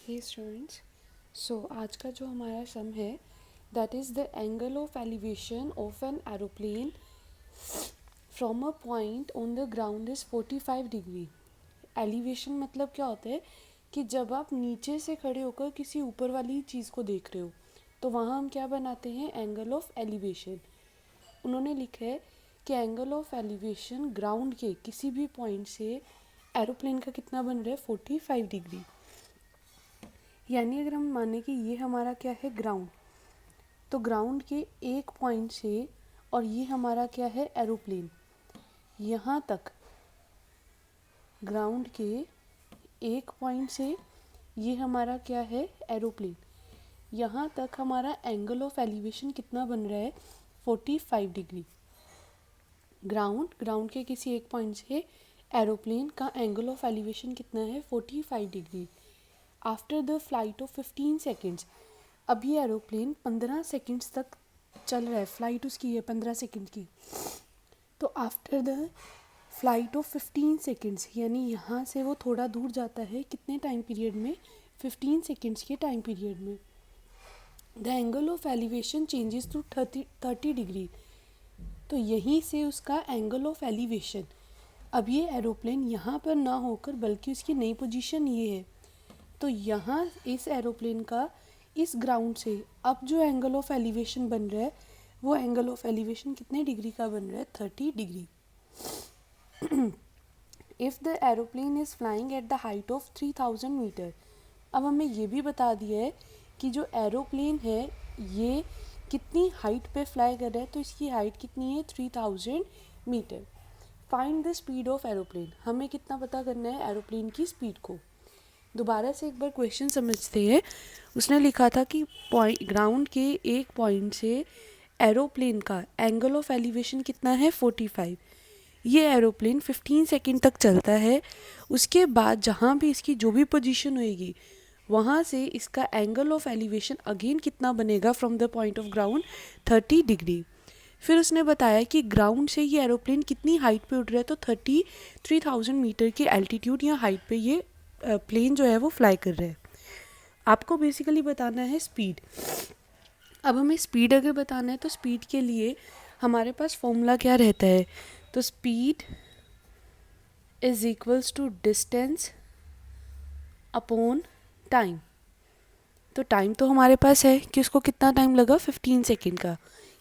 हे students, सो आज का जो हमारा सम है that is the angle of elevation of an aeroplane from a point on the ground is 45 degree. Elevation मतलब क्या होता है कि जब आप नीचे से खड़े होकर किसी ऊपर वाली चीज़ को देख रहे हो तो वहाँ हम क्या बनाते हैं, एंगल ऑफ एलिवेशन। उन्होंने लिखा है कि एंगल ऑफ एलिवेशन ग्राउंड के किसी भी पॉइंट से एरोप्लेन का कितना बन रहा है, 45 डिग्री। यानी अगर हम माने कि ये हमारा क्या है, ग्राउंड, तो ग्राउंड के एक पॉइंट से और ये हमारा क्या है, एरोप्लेन, यहाँ तक ग्राउंड के एक पॉइंट से ये हमारा क्या है, एरोप्लेन, यहाँ तक हमारा एंगल ऑफ एलिवेशन कितना बन रहा है, 45 डिग्री। ग्राउंड के किसी एक पॉइंट से एरोप्लेन का एंगल ऑफ एलिवेशन कितना है, 45 degree. After the flight of 15 seconds, अब ये एरोप्लेन 15 सेकेंड्स तक चल रहा है, फ्लाइट उसकी है 15 सेकेंड की। तो after the flight of 15 seconds, यानी यहाँ से वो थोड़ा दूर जाता है, कितने टाइम पीरियड में, 15 सेकेंड्स के टाइम पीरियड में। The angle of elevation changes to 30 degree. तो यहीं से उसका एंगल ऑफ एलिवेशन, अब ये एरोप्लेन यहाँ पर ना होकर बल्कि उसकी नई पोजीशन ये है, तो यहाँ इस एरोप्लेन का इस ग्राउंड से अब जो एंगल ऑफ एलिवेशन बन रहा है वो एंगल ऑफ एलिवेशन कितने डिग्री का बन रहा है, 30 degree. If the aeroplane is flying at the height of 3000 metre, अब हमें ये भी बता दिया है कि जो एरोप्लेन है ये कितनी हाइट पे फ्लाई कर रहा है, तो इसकी हाइट कितनी है, 3000 metre. Find the speed of aeroplane, हमें कितना पता करना है, एरोप्लेन की स्पीड को। दोबारा से एक बार क्वेश्चन समझते हैं। उसने लिखा था कि पॉइंट, ग्राउंड के एक पॉइंट से एरोप्लेन का एंगल ऑफ एलिवेशन कितना है, 45। ये एरोप्लेन 15 सेकंड तक चलता है, उसके बाद जहाँ भी इसकी जो भी पोजीशन होएगी वहाँ से इसका एंगल ऑफ एलिवेशन अगेन कितना बनेगा, from the point of ground 30 degree. फिर उसने बताया कि ग्राउंड से ये एरोप्लेन कितनी हाइट पे उड़ रहा है, तो 33,000 मीटर की एल्टीट्यूड या हाइट पे ये प्लेन जो है वो फ्लाई कर रहा है। आपको बेसिकली बताना है स्पीड। अब हमें स्पीड अगर बताना है तो स्पीड के लिए हमारे पास फॉर्मूला क्या रहता है, तो speed is equals to distance upon time. तो टाइम तो हमारे पास है कि उसको कितना टाइम लगा, 15 सेकेंड का।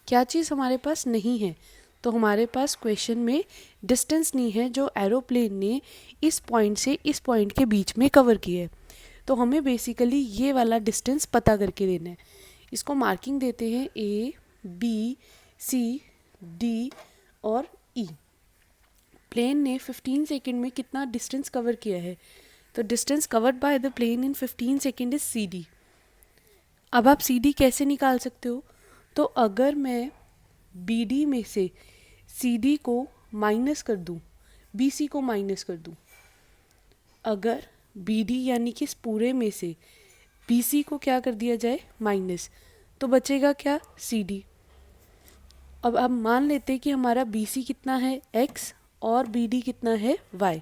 क्या चीज़ हमारे पास नहीं है, तो हमारे पास क्वेश्चन में डिस्टेंस नहीं है जो एरोप्लेन ने इस पॉइंट से इस पॉइंट के बीच में कवर किया है। तो हमें बेसिकली ये वाला डिस्टेंस पता करके देना है। इसको मार्किंग देते हैं A, B, C, D और E। प्लेन ने 15 सेकेंड में कितना डिस्टेंस कवर किया है, तो distance covered by the plane in 15 second is CD। अब आप CD कैसे निकाल सकते हो, तो अगर मैं BD में से CD को माइनस कर दूं, BC को माइनस कर दूं, अगर BD यानी कि इस पूरे में से BC को क्या कर दिया जाए, माइनस, तो बचेगा क्या, CD। अब आप मान लेते हैं कि हमारा BC कितना है, X, और BD कितना है, Y।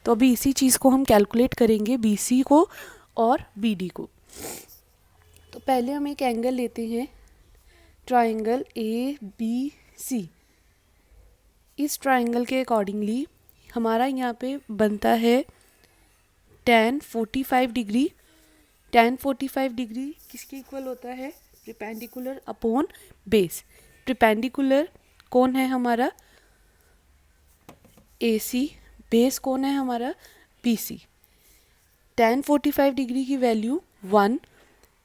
तो अभी इसी चीज़ को हम कैलकुलेट करेंगे, BC को और BD को। तो पहले हम एक एंगल लेते हैं, ट्राइंगल ABC। इस ट्राइंगल के अकॉर्डिंगली हमारा यहाँ पे बनता है tan 45 डिग्री। tan 45 डिग्री किसके इक्वल होता है, परपेंडिकुलर अपॉन बेस। परपेंडिकुलर कौन है हमारा, AC, बेस कौन है हमारा, BC। tan 45 डिग्री की वैल्यू 1,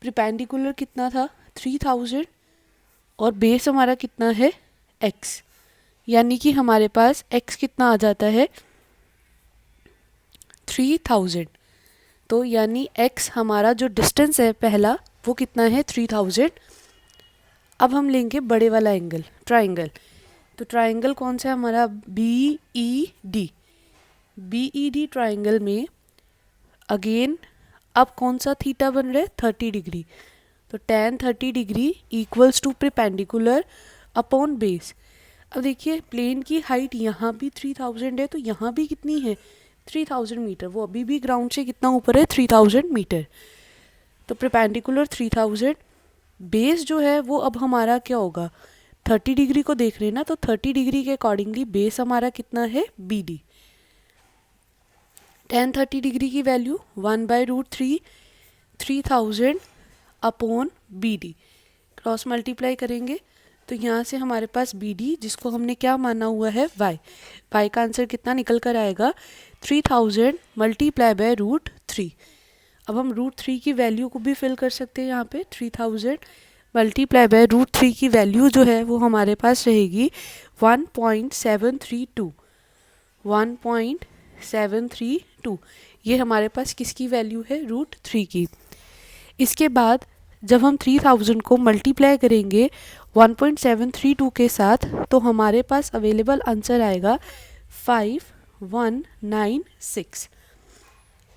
परपेंडिकुलर कितना था, 3000, और बेस हमारा कितना है, x। यानी कि हमारे पास x कितना आ जाता है, 3000। तो यानी x हमारा जो डिस्टेंस है पहला वो कितना है, 3000। अब हम लेंगे बड़े वाला एंगल, ट्राइंगल। तो ट्राइंगल कौन सा है हमारा, BED। BED ट्राइंगल में अगेन अब कौन सा थीटा बन रहा है, 30 डिग्री। तो tan 30 degree equals to perpendicular upon base. अब देखिए प्लेन की हाइट यहाँ भी 3000 है, तो यहाँ भी कितनी है, 3000 मीटर। वो अभी भी ग्राउंड से कितना ऊपर है, 3000 मीटर। तो परपेंडिकुलर 3000, बेस जो है वो अब हमारा क्या होगा, 30 डिग्री को देख रहे हैं ना, तो 30 डिग्री के अकॉर्डिंगली बेस हमारा कितना है, बी डी। tan 30 डिग्री की value 1/√3 3000 upon B D, cross multiply करेंगे तो यहाँ से हमारे पास बी डी, जिसको हमने क्या माना हुआ है, वाई का आंसर कितना निकल कर आएगा, 3000 मल्टीप्लाई बाय √3। अब हम √3 की वैल्यू को भी फिल कर सकते हैं यहाँ पे, 3000 मल्टीप्लाई बाय √3 की वैल्यू जो है वो हमारे पास रहेगी 1.732, 1.732। ये हमारे पास किसकी वैल्यू है, √3 की। इसके बाद जब हम 3000 को मल्टीप्लाई करेंगे 1.732 के साथ, तो हमारे पास अवेलेबल आंसर आएगा 5196।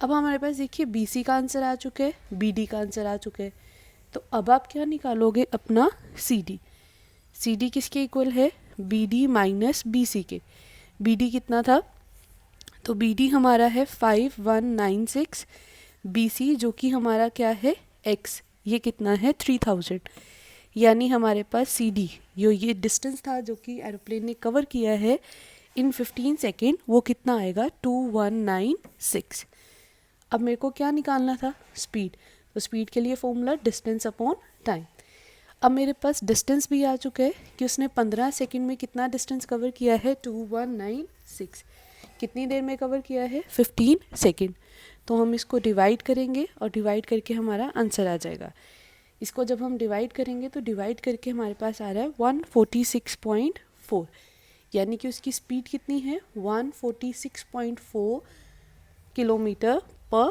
अब हमारे पास देखिए BC का आंसर आ चुका है, BD का आंसर आ चुका है। तो अब आप क्या निकालोगे, अपना CD। CD किसके इक्वल है, BD माइनस BC के। BD कितना था, तो BD हमारा है 5196, BC जो कि हमारा क्या है, X, ये कितना है 3000। यानी हमारे पास CD, ये डिस्टेंस था जो कि एरोप्लेन ने कवर किया है इन 15 सेकेंड, वो कितना आएगा, 2196। अब मेरे को क्या निकालना था, स्पीड। तो स्पीड के लिए फॉर्मूला डिस्टेंस अपॉन टाइम। अब मेरे पास डिस्टेंस भी आ चुका है कि उसने 15 सेकेंड में कितना डिस्टेंस कवर किया है, 2196। कितनी देर में कवर किया है, 15 सेकेंड। तो हम इसको डिवाइड करेंगे और डिवाइड करके हमारा आंसर आ जाएगा। इसको जब हम डिवाइड करेंगे तो डिवाइड करके हमारे पास आ रहा है 146.4, यानी कि उसकी स्पीड कितनी है, 146.4 किलोमीटर पर